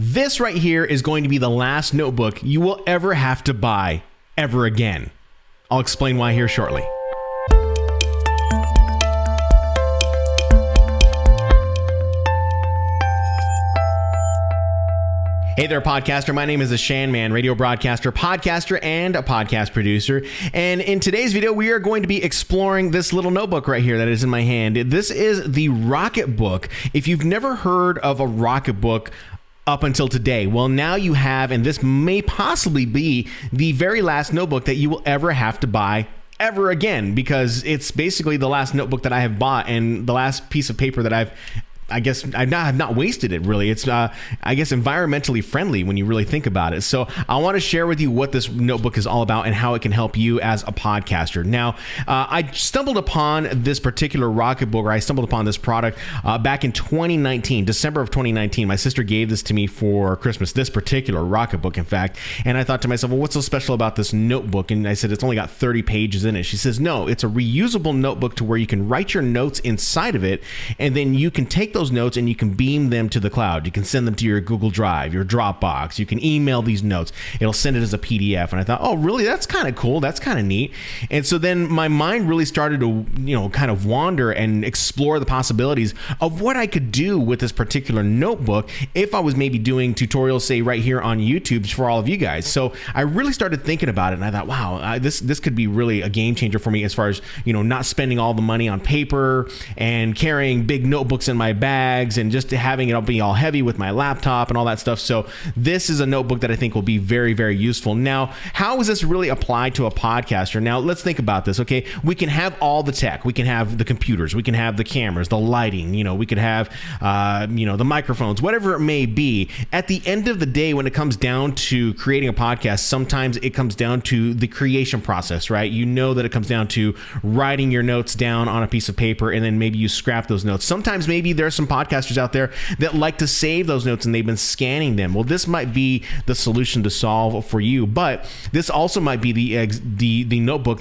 This right here is going to be the last notebook you will ever have to buy ever again. I'll explain why here shortly. Hey there, podcaster. My name is the Shan Man, radio broadcaster, podcaster, and a podcast producer. And in today's video, we are going to be exploring this little notebook right here that is in my hand. This is the Rocketbook. If you've never heard of a Rocketbook up until today, well, now you have, and this may possibly be the very last notebook that you will ever have to buy ever again, because it's basically the last notebook that I have bought and the last piece of paper that I guess I've not wasted it, really. It's, I guess, environmentally friendly when you really think about it. So I want to share with you what this notebook is all about and how it can help you as a podcaster. Now, I stumbled upon this particular Rocketbook, or I stumbled upon this product back in 2019, December of 2019. My sister gave this to me for Christmas, this particular Rocketbook, in fact. And I thought to myself, well, what's so special about this notebook? And I said, it's only got 30 pages in it. She says, no, it's a reusable notebook to where you can write your notes inside of it, and then you can take those notes and you can beam them to the cloud. You can send them to your Google Drive, your Dropbox. You can email these notes. It'll send it as a PDF. And I thought, oh, really? That's kind of cool. That's kind of neat. And so then my mind really started to, kind of wander and explore the possibilities of what I could do with this particular notebook if I was maybe doing tutorials, say, right here on YouTube for all of you guys. So I really started thinking about it, and I thought, wow, this could be really a game changer for me as far as, not spending all the money on paper and carrying big notebooks in my bags and just having it be all heavy with my laptop and all that stuff. So this is a notebook that I think will be very, very useful. Now, how is this really applied to a podcaster? Now, let's think about this, okay? We can have all the tech. We can have the computers. We can have the cameras, the lighting, we could have, the microphones, whatever it may be. At the end of the day, when it comes down to creating a podcast, sometimes it comes down to the creation process, right? You know that it comes down to writing your notes down on a piece of paper, and then maybe you scrap those notes. Sometimes maybe there's some podcasters out there that like to save those notes and they've been scanning them. Well, this might be the solution to solve for you, but this also might be the notebook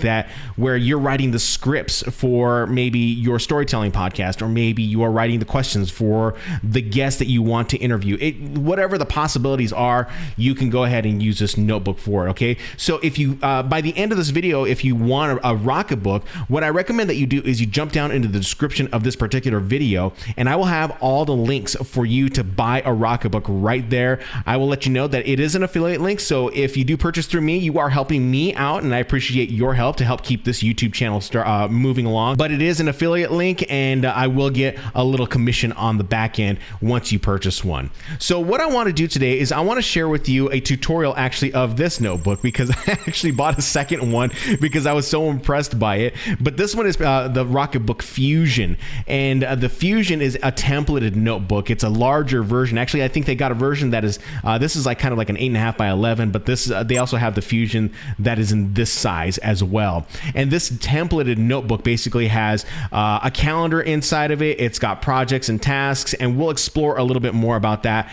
where you're writing the scripts for maybe your storytelling podcast, or maybe you are writing the questions for the guest that you want to interview. Whatever the possibilities are, you can go ahead and use this notebook for it, okay? So if you, by the end of this video, if you want a Rocketbook, what I recommend that you do is you jump down into the description of this particular video, and I will have all the links for you to buy a Rocketbook right there. I will let you know that it is an affiliate link, so if you do purchase through me, you are helping me out, and I appreciate your help to help keep this YouTube channel moving along. But it is an affiliate link, and I will get a little commission on the back end once you purchase one. So what I want to do today is I want to share with you a tutorial actually of this notebook, because I actually bought a second one because I was so impressed by it. But this one is the Rocketbook Fusion, and the Fusion is a templated notebook. It's a larger version. Actually, I think they got a version that is this is like kind of like an 8.5 by 11, but this they also have the Fusion that is in this size as well. And this templated notebook basically has a calendar inside of it. It's got projects and tasks, and we'll explore a little bit more about that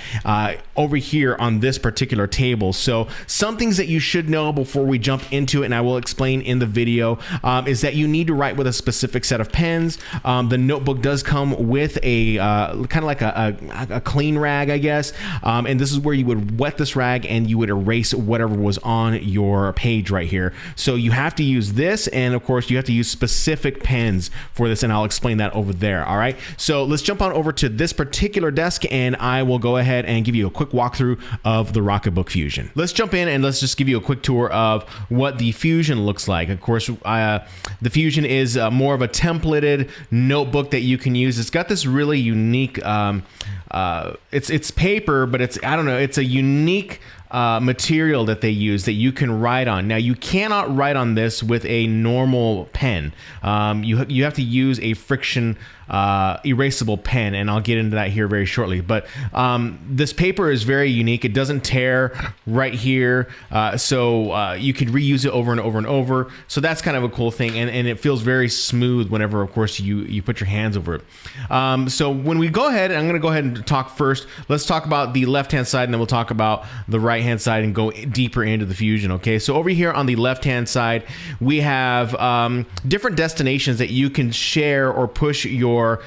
over here on this particular table. So some things that you should know before we jump into it, and I will explain in the video, is that you need to write with a specific set of pens. The notebook does come with a kind of like a clean rag, I guess, and this is where you would wet this rag and you would erase whatever was on your page right here. So you have to use this, and of course you have to use specific pens for this, and I'll explain that over there. All right, so let's jump on over to this particular desk, and I will go ahead and give you a quick walkthrough of the Rocketbook Fusion. Let's jump in and let's just give you a quick tour of what the Fusion looks like. Of course, the Fusion is more of a templated notebook that you can use. It's got this really unique it's paper, but it's a unique material that they use that you can write on. Now, you cannot write on this with a normal pen. You have to use a Frixion erasable pen, and I'll get into that here very shortly. But this paper is very unique. It doesn't tear right here, so you can reuse it over and over and over. So that's kind of a cool thing, and it feels very smooth whenever, of course, you put your hands over it. So when we go ahead, I'm going to go ahead and talk first. Let's talk about the left-hand side, and then we'll talk about the right-hand side and go deeper into the Fusion. Okay, so over here on the left-hand side, we have different destinations that you can share or push your your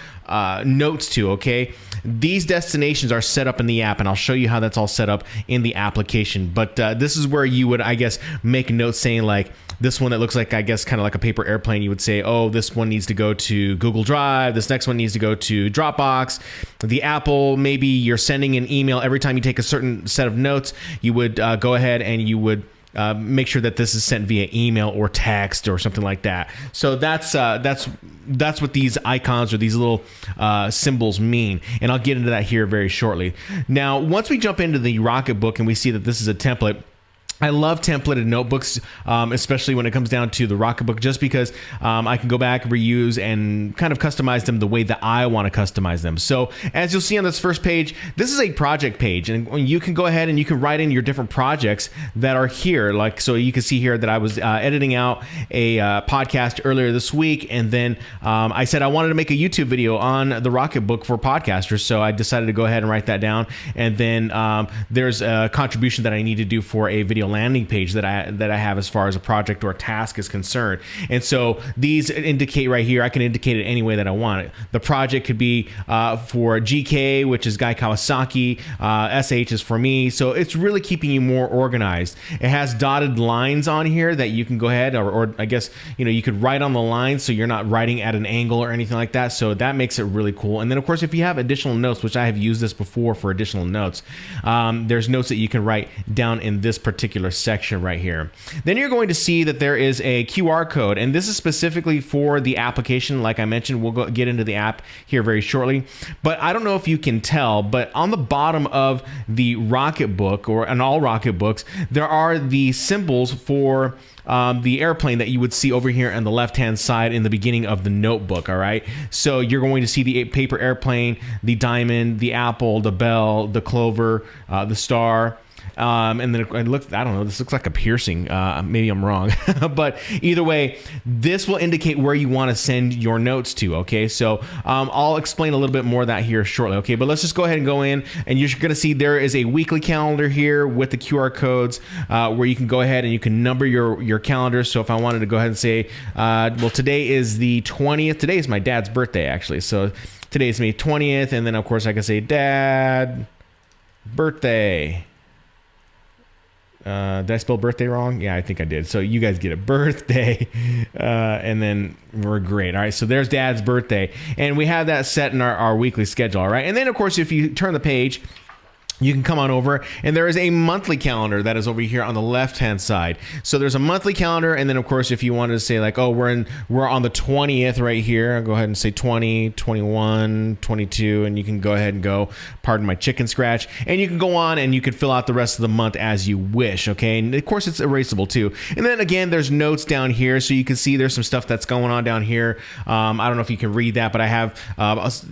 notes to, okay? These destinations are set up in the app, and I'll show you how that's all set up in the application. But this is where you would, I guess, make notes saying like, this one that looks like, I guess, kind of like a paper airplane, you would say, oh, this one needs to go to Google Drive. This next one needs to go to Dropbox. The Apple, maybe you're sending an email every time you take a certain set of notes, you would go ahead and you would make sure that this is sent via email or text or something like that. So that's what these icons or these little symbols mean, and I'll get into that here very shortly. Now, once we jump into the Rocketbook and we see that this is a template, I love templated notebooks, especially when it comes down to the Rocketbook, just because I can go back, reuse, and kind of customize them the way that I want to customize them. So as you'll see on this first page, this is a project page, and you can go ahead and you can write in your different projects that are here. Like, so you can see here that I was editing out a podcast earlier this week, and then I said I wanted to make a YouTube video on the Rocketbook for podcasters, so I decided to go ahead and write that down. And then there's a contribution that I need to do for a video landing page that I have as far as a project or a task is concerned. And so these indicate right here, I can indicate it any way that I want it. The project could be for GK, which is Guy Kawasaki, SH is for me. So it's really keeping you more organized. It has dotted lines on here that you can go ahead, or I guess, you could write on the line so you're not writing at an angle or anything like that. So that makes it really cool. And then of course, if you have additional notes, which I have used this before for additional notes, there's notes that you can write down in this particular section right here. Then you're going to see that there is a QR code, and this is specifically for the application. Like I mentioned, we'll get into the app here very shortly, but I don't know if you can tell, but on the bottom of the Rocketbook, or in all Rocketbooks, there are the symbols for the airplane that you would see over here on the left-hand side in the beginning of the notebook, all right? So you're going to see the paper airplane, the diamond, the apple, the bell, the clover, the star, and then it looks, I don't know, this looks like a piercing. Maybe I'm wrong. But either way, this will indicate where you want to send your notes to, okay? So I'll explain a little bit more of that here shortly, okay? But let's just go ahead and go in, and you're going to see there is a weekly calendar here with the QR codes where you can go ahead and you can number your calendar. So if I wanted to go ahead and say, well, today is the 20th. Today is my dad's birthday, actually. So today is May 20th, and then, of course, I can say, Dad, birthday. Did I spell birthday wrong? Yeah, I think I did. So you guys get it. Birthday. And then we're great. All right. So there's Dad's birthday. And we have that set in our weekly schedule. All right. And then, of course, if you turn the page, you can come on over, and there is a monthly calendar that is over here on the left-hand side. So there's a monthly calendar, and then, of course, if you wanted to say, like, oh, we're on the 20th right here, I'll go ahead and say 20, 21, 22, and you can go ahead and go, pardon my chicken scratch, and you can go on and you can fill out the rest of the month as you wish, okay? And, of course, it's erasable, too. And then, again, there's notes down here, so you can see there's some stuff that's going on down here. I don't know if you can read that, but I have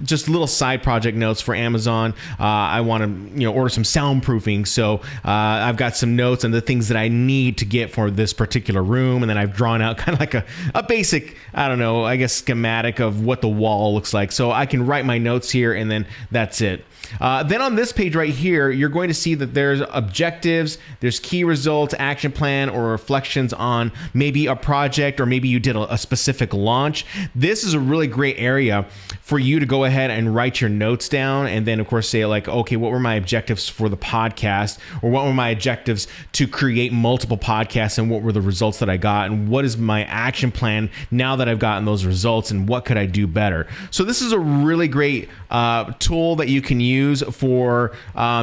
just little side project notes for Amazon. I want to, order some soundproofing, so I've got some notes and the things that I need to get for this particular room, and then I've drawn out kind of like a basic, I don't know, I guess schematic of what the wall looks like, so I can write my notes here, and then that's it. Then on this page right here, you're going to see that there's objectives, there's key results, action plan, or reflections on maybe a project, or maybe you did a specific launch. This is a really great area for you to go ahead and write your notes down, and then of course say like, okay, what were my objectives for the podcast, or what were my objectives to create multiple podcasts, and what were the results that I got, and what is my action plan now that I've gotten those results, and what could I do better? So this is a really great tool that you can use for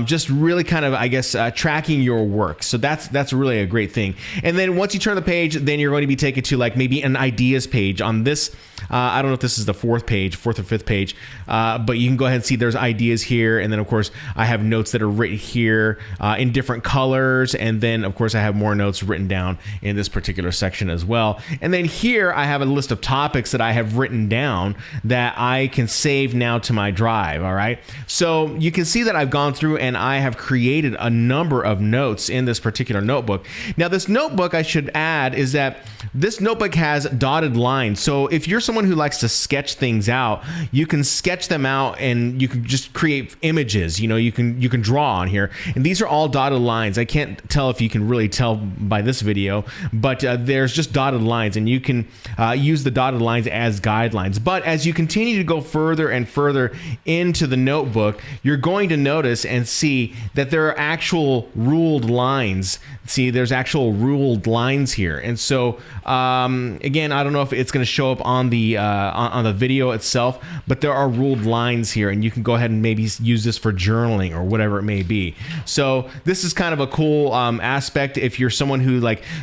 just really kind of, I guess, tracking your work. So that's really a great thing. And then once you turn the page, then you're going to be taken to like maybe an ideas page on this. I don't know if this is the fourth or fifth page, but you can go ahead and see there's ideas here. And then, of course, I have notes that are written here in different colors. And then, of course, I have more notes written down in this particular section as well. And then here I have a list of topics that I have written down that I can save now to my drive. All right. So So you can see that I've gone through and I have created a number of notes in this particular notebook. Now this notebook, I should add, is that this notebook has dotted lines. So if you're someone who likes to sketch things out, you can sketch them out and you can just create images. You know, you can draw on here. And these are all dotted lines. I can't tell if you can really tell by this video, but there's just dotted lines, and you can use the dotted lines as guidelines. But as you continue to go further and further into the notebook, you're going to notice and see that there are actual ruled lines. See, there's actual ruled lines here. And so again, I don't know if it's going to show up on the video itself, but there are ruled lines here, and you can go ahead and maybe use this for journaling or whatever it may be. So this is kind of a cool aspect if you're someone who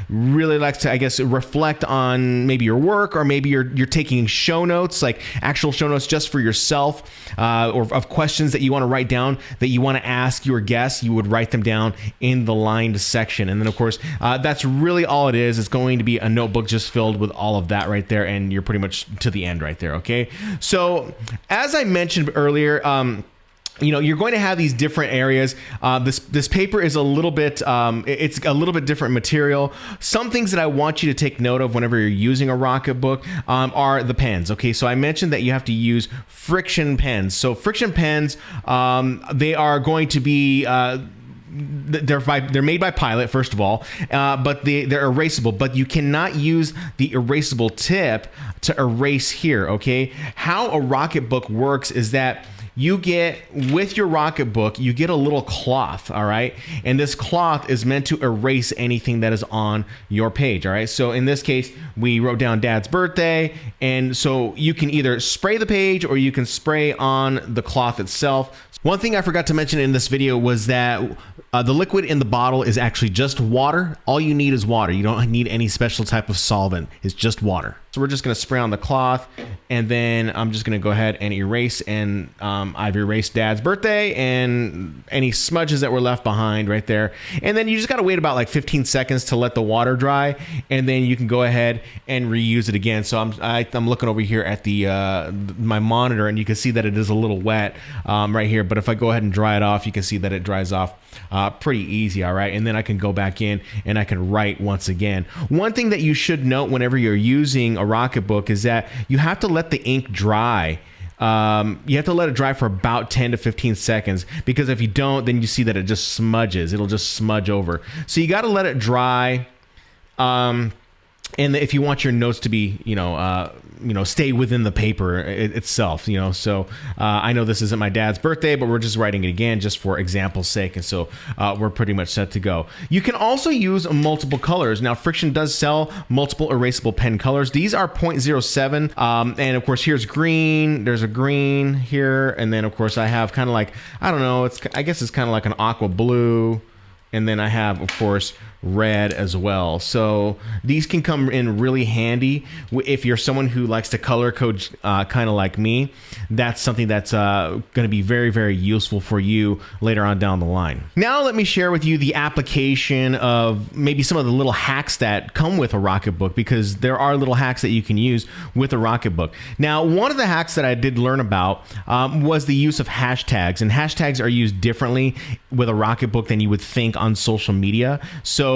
really likes to, I guess, reflect on maybe your work, or maybe you're taking show notes, like actual show notes just for yourself, or of questions that you want to write down that you want to ask your guests. You would write them down in the lined section. And then of course, that's really all it is. It's going to be a notebook just filled with all of that right there, and you're pretty much to the end right there. Okay. So as I mentioned earlier, you know, you're going to have these different areas. This paper is a little bit, it's a little bit different material. Some things that I want you to take note of whenever you're using a Rocketbook are the pens. Okay, so I mentioned that you have to use Frixion pens. So Frixion pens, they are going to be they're made by Pilot, first of all, but they're erasable, but you cannot use the erasable tip to erase here. Okay, how a Rocketbook works is that you get, with your Rocketbook, you get a little cloth, all right? And this cloth is meant to erase anything that is on your page, all right? So in this case, we wrote down Dad's birthday, and so you can either spray the page or you can spray on the cloth itself. One thing I forgot to mention in this video was that the liquid in the bottle is actually just water. All you need is water. You don't need any special type of solvent. It's just water. So we're just going to spray on the cloth, and then I'm just going to go ahead and erase, and I've erased Dad's birthday and any smudges that were left behind right there. And then you just got to wait about like 15 seconds to let the water dry, and then you can go ahead and reuse it again. So I'm looking over here at my monitor, and you can see that it is a little wet right here. But if I go ahead and dry it off, you can see that it dries off pretty easy, all right? And then I can go back in and I can write once again. One thing that you should note whenever you're using a Rocketbook is that you have to let the ink dry. You have to let it dry for about 10 to 15 seconds, because if you don't, then you see that it just smudges. It'll just smudge over. So you got to let it dry. And if you want your notes to be, stay within the paper itself, So I know this isn't my dad's birthday, but we're just writing it again just for example's sake. And so we're pretty much set to go. You can also use multiple colors. Now, Frixion does sell multiple erasable pen colors. These are 0.07. And of course, here's green. There's a green here. And then, of course, I have kind of like, I don't know, I guess it's kind of like an aqua blue. And then I have, of course, red as well. So these can come in really handy if you're someone who likes to color code kind of like me. That's something that's going to be very, very useful for you later on down the line. Now let me share with you the application of maybe some of the little hacks that come with a Rocketbook, because there are little hacks that you can use with a Rocketbook. Now, one of the hacks that I did learn about was the use of hashtags, and hashtags are used differently with a Rocketbook than you would think on social media. So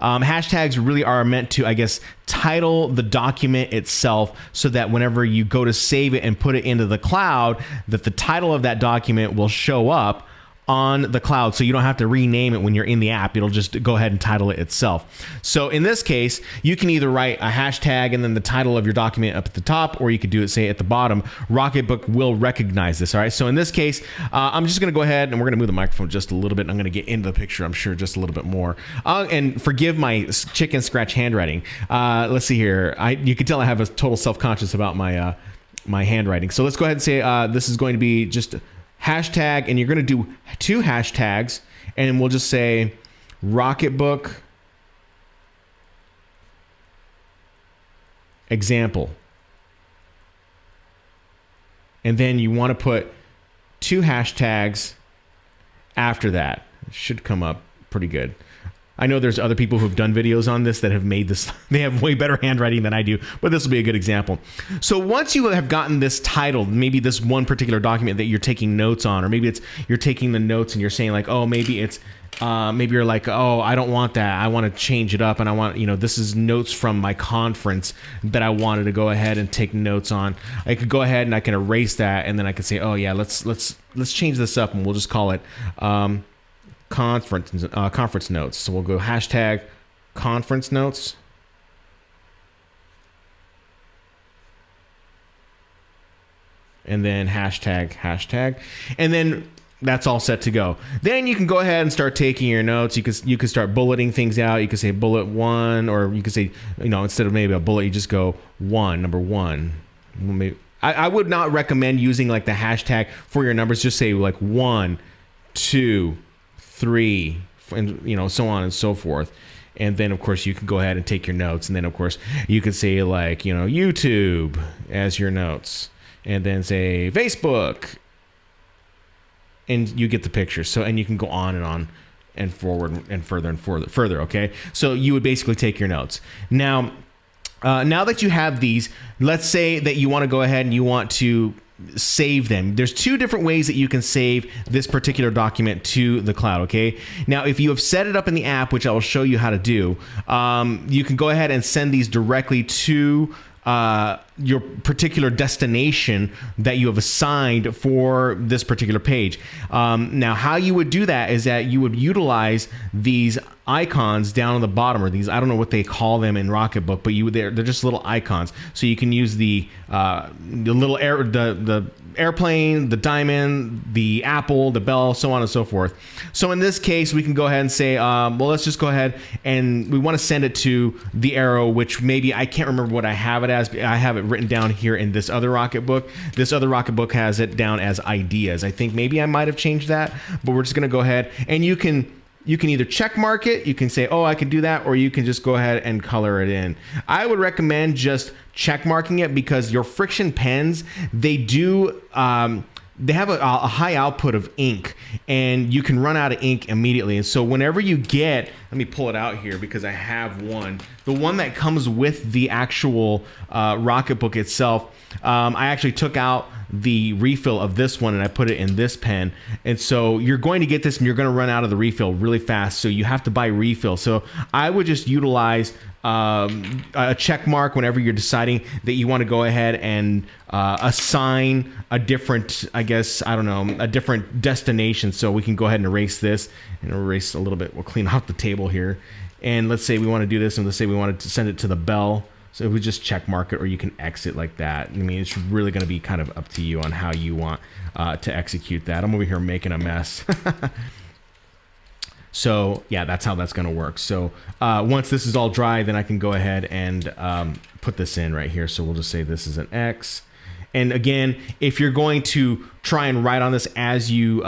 hashtags really are meant to, I guess, title the document itself, so that whenever you go to save it and put it into the cloud, that the title of that document will show up on the cloud, so you don't have to rename it when you're in the app. It'll just go ahead and title it itself. So in this case, you can either write a hashtag and then the title of your document up at the top, or you could do it, say, at the bottom. Rocketbook will recognize this, all right? So in this case, I'm just gonna go ahead and we're gonna move the microphone just a little bit. I'm gonna get into the picture, I'm sure, just a little bit more. And forgive my chicken scratch handwriting. Let's see here. You can tell I have a total self-conscious about my, my handwriting. So let's go ahead and say this is going to be just hashtag, and you're going to do 2 hashtags, and we'll just say Rocketbook example. And then you want to put 2 hashtags after that. It should come up pretty good. I know there's other people who've done videos on this that have made this, they have way better handwriting than I do, but this will be a good example. So once you have gotten this titled, maybe this one particular document that you're taking notes on, or maybe it's you're taking the notes and you're saying like, oh, maybe it's maybe you're like, oh, I don't want that. I want to change it up, and I want, this is notes from my conference that I wanted to go ahead and take notes on. I could go ahead and I can erase that, and then I can say, oh yeah, let's change this up, and we'll just call it conference notes. So we'll go hashtag conference notes. And then hashtag, and then that's all set to go. Then you can go ahead and start taking your notes. You can start bulleting things out. You can say bullet 1, or you can say, instead of maybe a bullet, you just go number 1. Maybe, I would not recommend using like the hashtag for your numbers. Just say like 1, 2, 3, and so on and so forth. And then of course you can go ahead and take your notes. And then of course you could say like, YouTube as your notes, and then say Facebook, and you get the picture. So, and you can go on and forward and further. Okay. So you would basically take your notes. Now that you have these, let's say that you want to go ahead and you want to save them. There's 2 different ways that you can save this particular document to the cloud. Okay. Now, if you have set it up in the app, which I will show you how to do, you can go ahead and send these directly to your particular destination that you have assigned for this particular page. Now, how you would do that is that you would utilize these icons down on the bottom, or these, I don't know what they call them in Rocketbook, but they're just little icons. So you can use the little the airplane, the diamond, the apple, the bell, so on and so forth. So in this case, we can go ahead and say, well, let's just go ahead and we want to send it to the arrow, which maybe I can't remember what I have it as. I have it written down here in this other Rocketbook. This other Rocketbook has it down as ideas. I think maybe I might have changed that, but we're just going to go ahead, and you can either check mark it, you can say, oh, I could do that, or you can just go ahead and color it in. I would recommend just check marking it, because your Frixion pens, they do, they have a high output of ink, and you can run out of ink immediately. And so whenever you get, let me pull it out here because I have one, the one that comes with the actual Rocketbook itself. I actually took out the refill of this one and I put it in this pen, and so you're going to get this and you're going to run out of the refill really fast, so you have to buy refill. So I would just utilize a check mark whenever you're deciding that you want to go ahead and assign a different, I guess, I don't know, a different destination. So we can go ahead and erase this and erase a little bit. We'll clean out the table here, and let's say we want to do this, and let's say we wanted to send it to the bell. So we just check mark it, or you can exit like that. I mean, it's really going to be kind of up to you on how you want to execute that. I'm over here making a mess. So yeah, that's how that's going to work. So once this is all dry, then I can go ahead and put this in right here. So we'll just say this is an X. And again, if you're going to try and write on this as you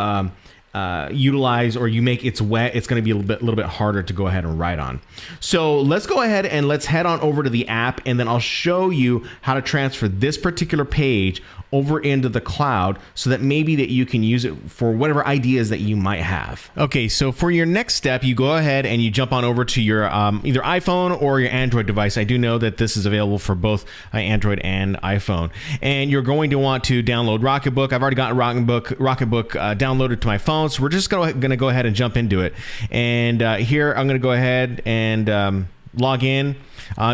utilize, or you make it's wet, it's going to be a little bit harder to go ahead and write on. So let's go ahead and let's head on over to the app, and then I'll show you how to transfer this particular page over into the cloud, so that maybe that you can use it for whatever ideas that you might have. Okay, so for your next step, you go ahead and you jump on over to your either iPhone or your Android device. I do know that this is available for both Android and iPhone. And you're going to want to download Rocketbook. I've already got Rocketbook downloaded to my phone, so we're just going to go ahead and jump into it. And here I'm going to go ahead and log in.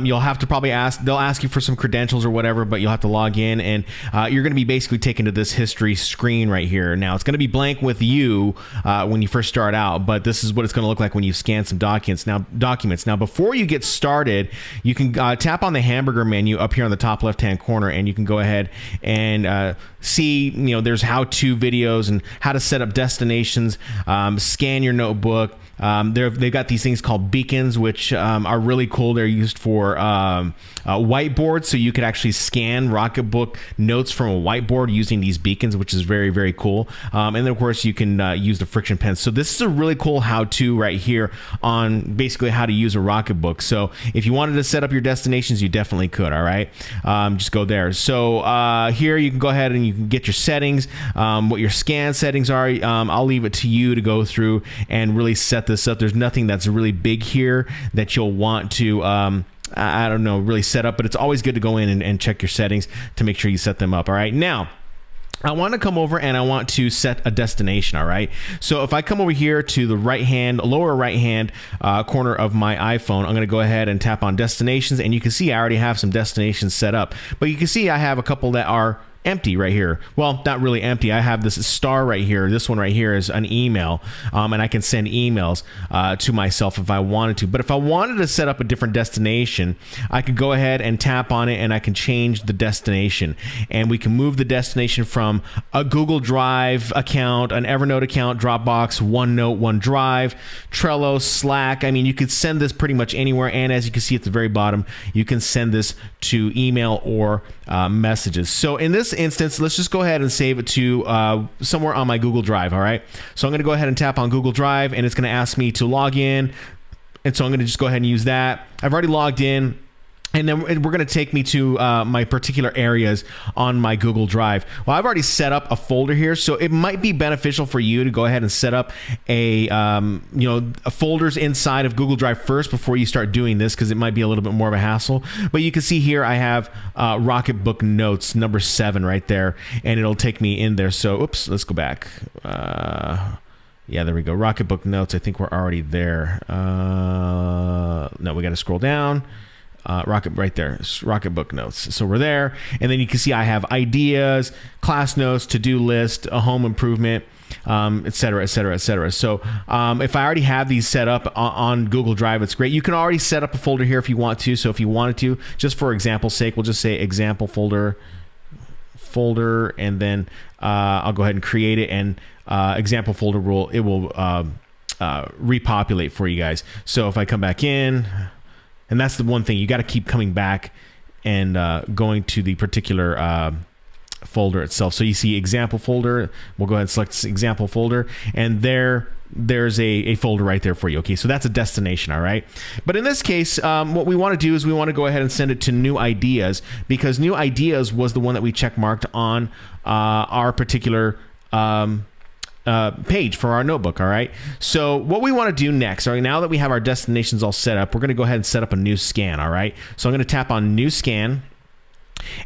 You'll have to probably they'll ask you for some credentials or whatever, but you'll have to log in, and you're going to be basically taken to this history screen right here. Now, it's going to be blank with you when you first start out, but this is what it's going to look like when you scan some documents. Now, before you get started, you can tap on the hamburger menu up here on the top left-hand corner, and you can go ahead and see, there's how-to videos and how to set up destinations, scan your notebook. They've got these things called beacons, which are really cool. They're used for whiteboards, so you could actually scan Rocketbook notes from a whiteboard using these beacons, which is very, very cool. And then, of course, you can use the Frixion Pens. So this is a really cool how-to right here on basically how to use a Rocketbook. So if you wanted to set up your destinations, you definitely could, all right? Just go there. So here you can go ahead and you can get your settings, what your scan settings are. I'll leave it to you to go through and really set set this up. There's nothing that's really big here that you'll want to, I don't know, really set up, but it's always good to go in and check your settings to make sure you set them up. All right. Now, I want to come over and I want to set a destination. All right. So if I come over here to the lower right hand corner of my iPhone, I'm going to go ahead and tap on destinations, and you can see I already have some destinations set up, but you can see I have a couple that are empty right here. Well, not really empty. I have this star right here. This one right here is an email, and I can send emails to myself if I wanted to. But if I wanted to set up a different destination, I could go ahead and tap on it, and I can change the destination, and we can move the destination from a Google Drive account, an Evernote account, Dropbox, OneNote, OneDrive, Trello, Slack. I mean, you could send this pretty much anywhere, and as you can see at the very bottom, you can send this to email or messages. So in this instance, let's just go ahead and save it to somewhere on my Google Drive. All right. So I'm going to go ahead and tap on Google Drive, and it's going to ask me to log in. And so I'm going to just go ahead and use that. I've already logged in. And then we're going to take me to my particular areas on my Google Drive. Well, I've already set up a folder here, so it might be beneficial for you to go ahead and set up a folders inside of Google Drive first before you start doing this, because it might be a little bit more of a hassle. But you can see here I have Rocketbook Notes number 7 right there, and it'll take me in there. So, oops, let's go back. Yeah, there we go. Rocketbook Notes. I think we're already there. No, we got to scroll down. Right there, Rocketbook Notes. So we're there, and then you can see I have ideas, class notes, to-do list, a home improvement, et cetera, et cetera, et cetera. So if I already have these set up on Google Drive, it's great. You can already set up a folder here if you want to. So if you wanted to, just for example's sake, we'll just say example folder, and then I'll go ahead and create it, and example folder will repopulate for you guys. So if I come back in. And that's the one thing, you got to keep coming back and going to the particular folder itself. So you see example folder, we'll go ahead and select example folder, and there's a folder right there for you. Okay, so that's a destination, all right? But in this case, what we want to do is we want to go ahead and send it to new ideas, because new ideas was the one that we check marked on our particular page for our notebook. All right. So what we want to do next, all right, now that we have our destinations all set up, we're going to go ahead and set up a new scan. All right. So I'm going to tap on new scan,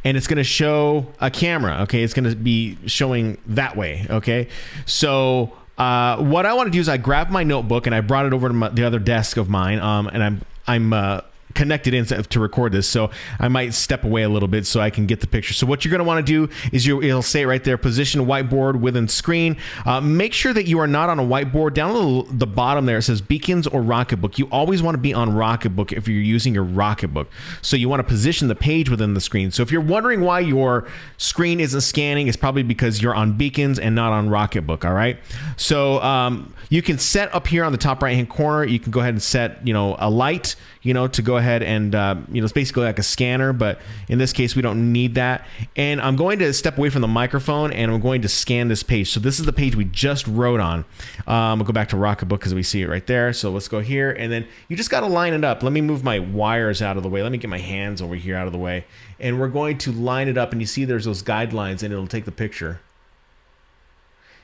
and it's going to show a camera. Okay. It's going to be showing that way. Okay. So what I want to do is I grabbed my notebook and I brought it over to the other desk of mine. And I'm connected in to record this, so I might step away a little bit so I can get the picture. So what you're going to want to do is it'll say right there, position whiteboard within screen. Make sure that you are not on a whiteboard. Down at the bottom there, it says Beacons or Rocketbook. You always want to be on Rocketbook if you're using your Rocketbook. So you want to position the page within the screen. So if you're wondering why your screen isn't scanning, it's probably because you're on Beacons and not on Rocketbook. All right. So you can set up here on the top right hand corner. You can go ahead and set a light to go ahead and it's basically like a scanner, but in this case we don't need that. And I'm going to step away from the microphone, and I'm going to scan this page. So this is the page we just wrote on. We'll go back to Rocketbook because we see it right there. So let's go here, and then you just got to line it up. Let me move my wires out of the way. Let me get my hands over here out of the way, and we're going to line it up. And you see there's those guidelines, and it'll take the picture.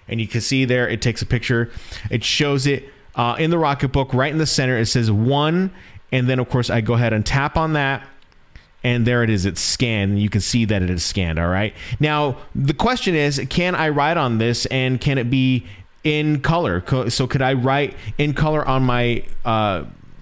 And you can see there it takes a picture. It shows it in the Rocketbook right in the center. It says 1. And then, of course, I go ahead and tap on that, and there it is. It's scanned, and you can see that it is scanned, all right? Now, the question is, can I write on this, and can it be in color? So could I write in color on my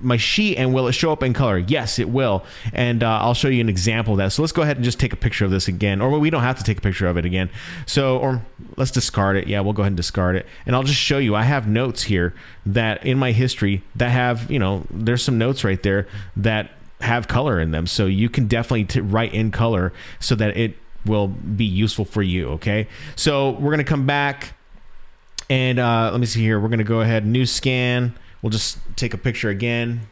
my sheet, and will it show up in color? Yes, it will, and I'll show you an example of that. So let's go ahead and just take a picture of this again, or we don't have to take a picture of it again. So, or let's discard it. Yeah, we'll go ahead and discard it, and I'll just show you. I have notes here that in my history that have, there's some notes right there that have color in them, so you can definitely write in color so that it will be useful for you. Okay, so we're gonna come back, and let me see here. We're gonna go ahead, new scan. We'll just take a picture again.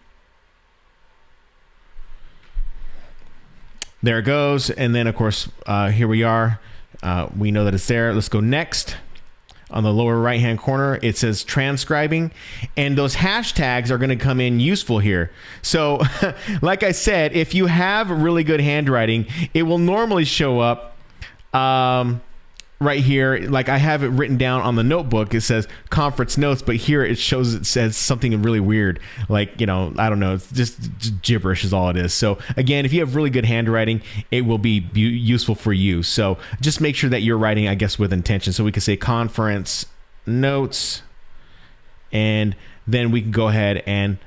There it goes. And then, of course, here we are. We know that it's there. Let's go next. On the lower right-hand corner, it says transcribing. And those hashtags are going to come in useful here. So, like I said, if you have really good handwriting, it will normally show up right here, like I have it written down on the notebook, it says conference notes, but here it says something really weird, like, you know, I don't know, it's just gibberish is all it is. So again, if you have really good handwriting, it will be useful for you. So just make sure that you're writing, I guess, with intention. So we can say conference notes, and then we can go ahead and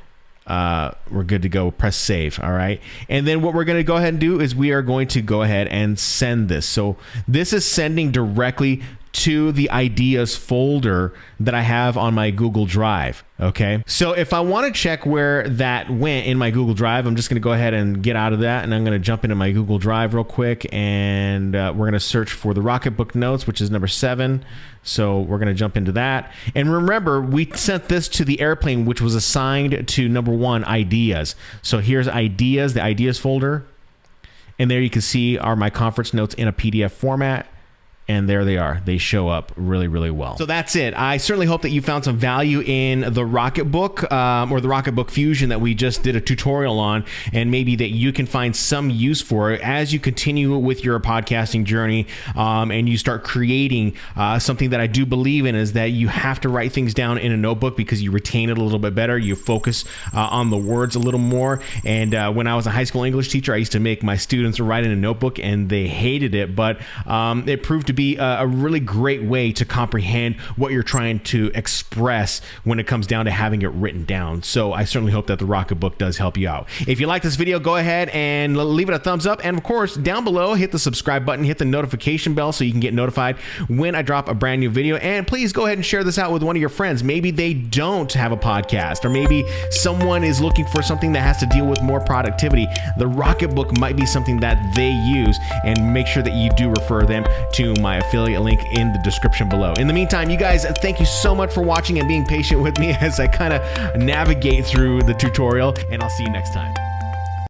we're good to go. Press save. All right. And then what we're going to go ahead and do is we are going to go ahead and send this. So this is sending directly to the ideas folder that I have on my Google Drive. Okay. So if I want to check where that went in my Google Drive, I'm just going to go ahead and get out of that, and I'm going to jump into my Google Drive real quick, and we're going to search for the Rocketbook Notes, which is number 7. So we're going to jump into that. And remember, we sent this to the airplane, which was assigned to number 1, ideas. So here's ideas, the ideas folder. And there you can see are my conference notes in a PDF format. And there they are. They show up really, really well. So that's it. I certainly hope that you found some value in the Rocketbook or the Rocketbook Fusion that we just did a tutorial on, and maybe that you can find some use for it as you continue with your podcasting journey and you start creating something that I do believe in, is that you have to write things down in a notebook because you retain it a little bit better. You focus on the words a little more. And when I was a high school English teacher, I used to make my students write in a notebook, and they hated it, but it proved to be a really great way to comprehend what you're trying to express when it comes down to having it written down. So I certainly hope that the Rocketbook does help you out. If you like this video, go ahead and leave it a thumbs up. And of course, down below, hit the subscribe button, hit the notification bell so you can get notified when I drop a brand new video. And please go ahead and share this out with one of your friends. Maybe they don't have a podcast, or maybe someone is looking for something that has to deal with more productivity. The Rocketbook might be something that they use, and make sure that you do refer them to my affiliate link in the description below. In the meantime, you guys, thank you so much for watching and being patient with me as I kind of navigate through the tutorial, and I'll see you next time.